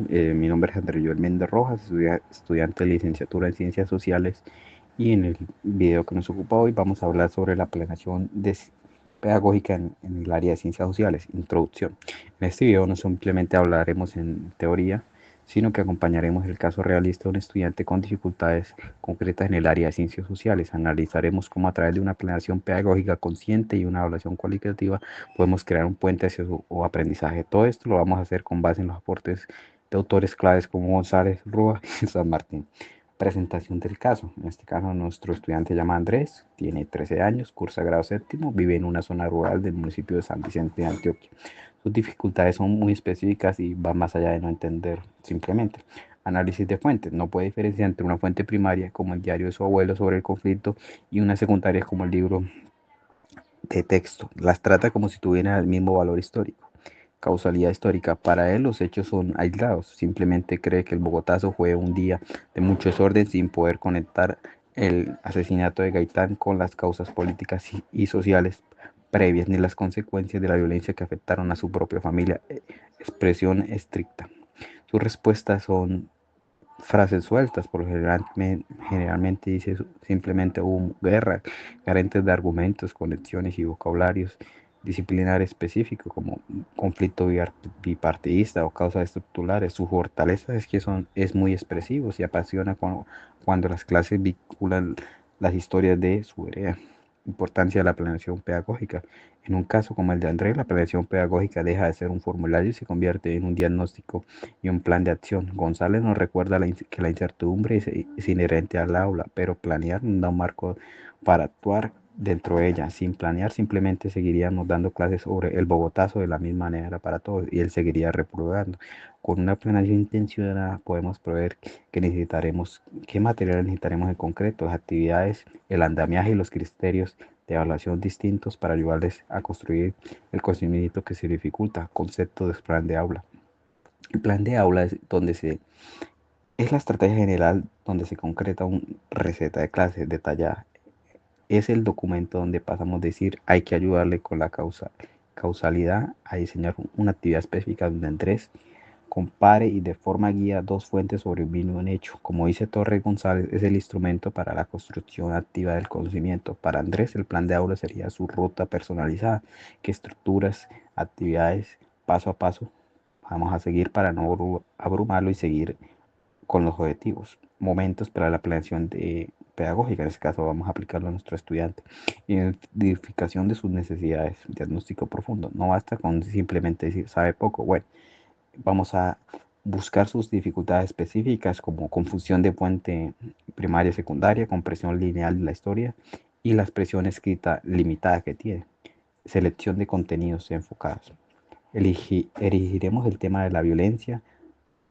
Mi nombre es Andrés Joel Méndez Rojas, estudiante de licenciatura en Ciencias Sociales, y en el video que nos ocupa hoy vamos a hablar sobre la planeación pedagógica en el área de Ciencias Sociales, introducción. En este video no simplemente hablaremos en teoría, sino que acompañaremos el caso realista de un estudiante con dificultades concretas en el área de Ciencias Sociales. Analizaremos cómo a través de una planeación pedagógica consciente y una evaluación cualitativa podemos crear un puente hacia su aprendizaje. Todo esto lo vamos a hacer con base en los aportes de autores claves como González, Rúa y San Martín. Presentación del caso. En este caso, nuestro estudiante se llama Andrés, tiene 13 años, cursa grado séptimo, vive en una zona rural del municipio de San Vicente de Antioquia. Sus dificultades son muy específicas y van más allá de no entender simplemente. Análisis de fuentes. No puede diferenciar entre una fuente primaria como el diario de su abuelo sobre el conflicto y una secundaria como el libro de texto. Las trata como si tuvieran el mismo valor histórico. Causalidad histórica. Para él los hechos son aislados. Simplemente cree que el Bogotazo fue un día de mucho desorden sin poder conectar el asesinato de Gaitán con las causas políticas y sociales previas ni las consecuencias de la violencia que afectaron a su propia familia. Expresión estricta. Sus respuestas son frases sueltas, por lo general, generalmente dice simplemente hubo guerra, carentes de argumentos, conexiones y vocabularios disciplinar específico como conflicto bipartidista o causas estructurales. Su fortaleza es que es muy expresivo, se apasiona cuando las clases vinculan las historias de su vereda. Importancia de la planeación pedagógica. En un caso como el de Andrés, la planeación pedagógica deja de ser un formulario y se convierte en un diagnóstico y un plan de acción. González nos recuerda que la incertidumbre es inherente al aula, pero planear nos da un marco para actuar dentro de ella. Sin planear, simplemente seguiríamos dando clases sobre el Bogotazo de la misma manera para todos y él seguiría reprobando. Con una planeación intencionada podemos prever que necesitaremos, qué materiales necesitaremos en concreto, las actividades, el andamiaje y los criterios de evaluación distintos para ayudarles a construir el conocimiento que se dificulta. Concepto de plan de aula. El plan de aula es la estrategia general donde se concreta una receta de clase detallada. Es el documento donde pasamos a decir hay que ayudarle con la causalidad a diseñar una actividad específica donde Andrés compare y de forma guía dos fuentes sobre un mismo hecho. Como dice Torres González, es el instrumento para la construcción activa del conocimiento. Para Andrés, el plan de aula sería su ruta personalizada, que estructuras, actividades, paso a paso vamos a seguir para no abrumarlo y seguir con los objetivos. Momentos para la planeación pedagógica, en este caso vamos a aplicarlo a nuestro estudiante. Identificación de sus necesidades, diagnóstico profundo. No basta con simplemente decir sabe poco. Bueno, vamos a buscar sus dificultades específicas como confusión de fuente primaria y secundaria, compresión lineal de la historia y la expresión escrita limitada que tiene. Selección de contenidos enfocados. Elegiremos el tema de la violencia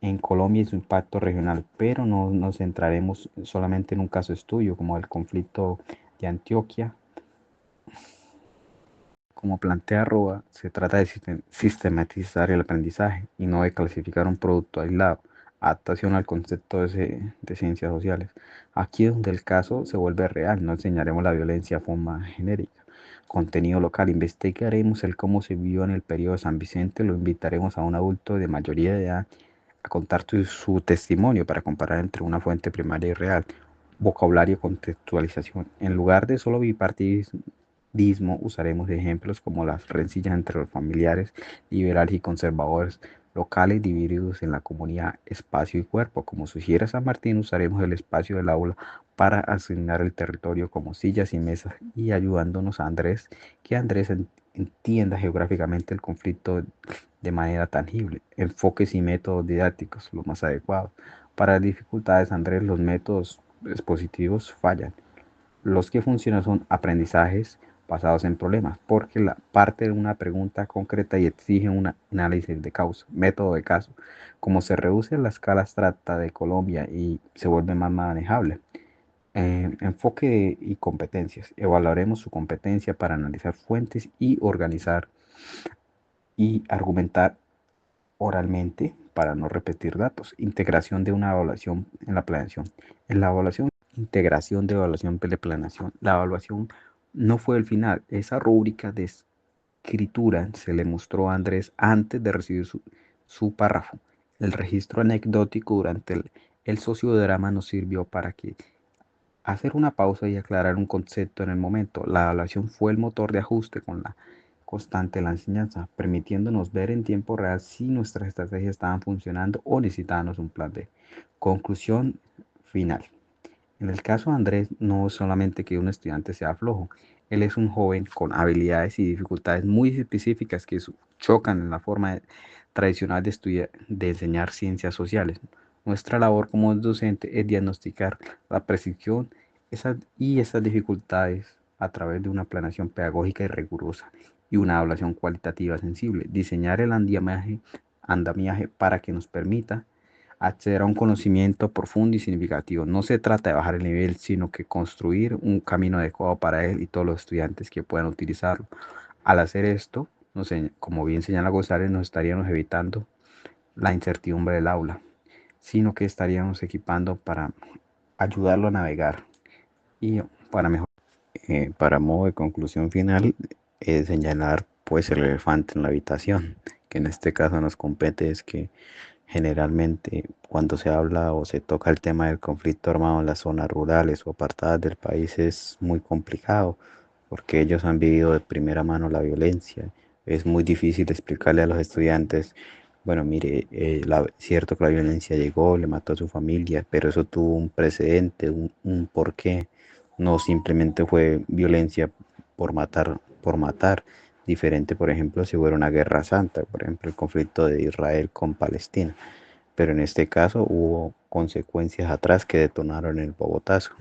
en Colombia y su impacto regional, pero no nos centraremos solamente en un caso de estudio como el conflicto de Antioquia. Como plantea Roa, se trata de sistematizar el aprendizaje y no de clasificar un producto aislado. Adaptación al concepto de ciencias sociales. Aquí es donde el caso se vuelve real, no enseñaremos la violencia de forma genérica. Contenido local, investigaremos el cómo se vivió en el periodo de San Vicente, lo invitaremos a un adulto de mayoría de edad a contar su testimonio para comparar entre una fuente primaria y real. Vocabulario, contextualización. En lugar de solo bipartidismo, usaremos ejemplos como las rencillas entre los familiares liberales y conservadores locales divididos en la comunidad, espacio y cuerpo. Como sugiere San Martín, usaremos el espacio del aula para asignar el territorio como sillas y mesas y ayudándonos a Andrés, que Andrés entienda geográficamente el conflicto de manera tangible. Enfoques y métodos didácticos, lo más adecuado. Para las dificultades, Andrés, los métodos expositivos fallan. Los que funcionan son aprendizajes basados en problemas, porque la parte de una pregunta concreta y exige un análisis de causa, método de caso. Como se reduce la escala abstracta de Colombia y se vuelve más manejable. Enfoque y competencias. Evaluaremos su competencia para analizar fuentes y organizar y argumentar oralmente para no repetir datos. Integración de una evaluación en la planeación. En la evaluación, integración de evaluación de planeación. La evaluación no fue el final. Esa rúbrica de escritura se le mostró a Andrés antes de recibir su párrafo. El registro anecdótico durante el sociodrama nos sirvió para que hacer una pausa y aclarar un concepto en el momento. La evaluación fue el motor de ajuste con la constante de la enseñanza, permitiéndonos ver en tiempo real si nuestras estrategias estaban funcionando o necesitábamos un plan de conclusión final. En el caso de Andrés, no es solamente que un estudiante sea flojo, él es un joven con habilidades y dificultades muy específicas que chocan en la forma tradicional de de enseñar ciencias sociales. Nuestra labor como docente es diagnosticar la precisión y esas dificultades a través de una planeación pedagógica y rigurosa y una evaluación cualitativa sensible. Diseñar el andamiaje para que nos permita acceder a un conocimiento profundo y significativo. No se trata de bajar el nivel, sino que construir un camino adecuado para él y todos los estudiantes que puedan utilizarlo. Al hacer esto, no sé, como bien señala González, nos estaríamos evitando la incertidumbre del aula, sino que estaríamos equipando para ayudarlo a navegar y para mejorar. Para modo de conclusión final, señalar pues el elefante en la habitación, que en este caso nos compete es que generalmente cuando se habla o se toca el tema del conflicto armado en las zonas rurales o apartadas del país es muy complicado porque ellos han vivido de primera mano la violencia. Es muy difícil explicarle a los estudiantes, bueno, mire, cierto que la violencia llegó, le mató a su familia, pero eso tuvo un precedente, un porqué. No simplemente fue violencia por matar. Diferente, por ejemplo, si fuera una guerra santa, por ejemplo, el conflicto de Israel con Palestina. Pero en este caso hubo consecuencias atrás que detonaron el Bogotazo.